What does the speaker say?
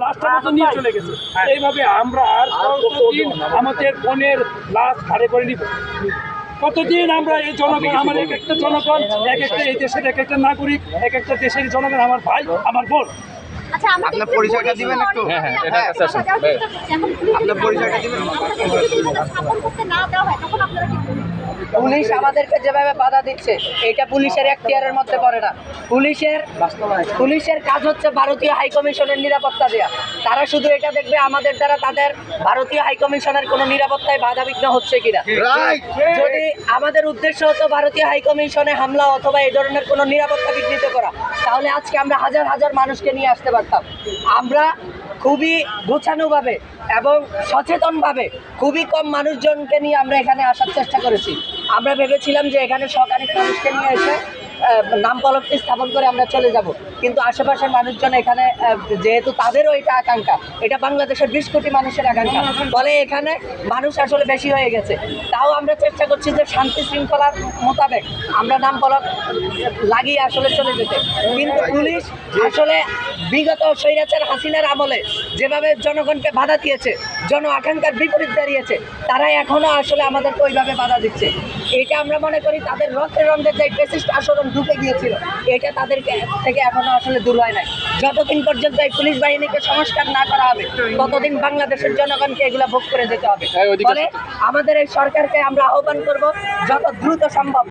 লাশটা মতো নিয়ে চলে গেছে। এইভাবে আমরা আর কতদিন আমাদের বোনের লাশ ঘাড়ে করে নিব? কতদিন আমরা এই জনগণ, আমার এক একটা জনগণ, এক একটা এই দেশের এক একটা নাগরিক, এক একটা দেশের জনগণ, আমার ভাই, আমার বোন। আচ্ছা, আপনার পরিচয়টা দিবেন একটু? হ্যাঁ, এটার কাছে আসুন। আপনার পরিচয়টা দিবেন? পুলিশ আমাদেরকে যেভাবে বাধা দিচ্ছে এটা পুলিশের এখতিয়ারের মধ্যে পড়ে না। পুলিশের কাজ হচ্ছে ভারতীয় হাইকমিশনের নিরাপত্তা দেওয়া। তারা শুধু এটা দেখবে আমাদের দ্বারা তাদের ভারতীয় হাইকমিশনের কোনো নিরাপত্তায় বাধাবিঘ্ন হচ্ছে কিনা। যদি আমাদের উদ্দেশ্য হতো ভারতীয় হাইকমিশনে হামলা অথবা এই ধরনের কোনো নিরাপত্তা বিঘ্নিত করা, তাহলে আজকে আমরা হাজার হাজার মানুষকে নিয়ে আসতে পারতাম। আমরা খুবই গোছানোভাবে এবং সচেতনভাবে খুবই কম মানুষজনকে নিয়ে আমরা এখানে আসার চেষ্টা করেছি। আমরা ভেবেছিলাম যে এখানে সরকারি মানুষকে নিয়ে এসে নাম ফলকটি স্থাপন করে আমরা চলে যাব, কিন্তু আশেপাশের মানুষজন এখানে যেহেতু তাদেরও এটা আকাঙ্ক্ষা, এটা বাংলাদেশের 20 কোটি মানুষের আকাঙ্ক্ষা, ফলে এখানে মানুষ আসলে বেশি হয়ে গেছে। তাও আমরা চেষ্টা করছি যে শান্তি শৃঙ্খলার মোতাবেক আমরা নাম ফলক লাগিয়ে আসলে চলে যেতে, কিন্তু পুলিশ আসলে বিগত স্বৈরাচার হাসিনার আমলে যেভাবে জনগণকে বাধা দিয়েছে, জন আকাঙ্ক্ষার বিপরীত দাঁড়িয়েছে, তারা এখনও আসলে আমাদেরকে ওইভাবে বাধা দিচ্ছে। এটা আমরা মনে করি তাদের রক্তের রঙে যে ফ্যাসিস্ট আচরণ ঢুকে গিয়েছিল, এটা তাদেরকে থেকে এখনও আসলে দূর হয় নাই। যতদিন পর্যন্ত এই পুলিশ বাহিনীকে সংস্কার না করা হবে, ততদিন বাংলাদেশের জনগণকে এগুলা ভোগ করে যেতে হবে। ফলে আমাদের এই সরকারকে আমরা আহ্বান করব যত দ্রুত সম্ভব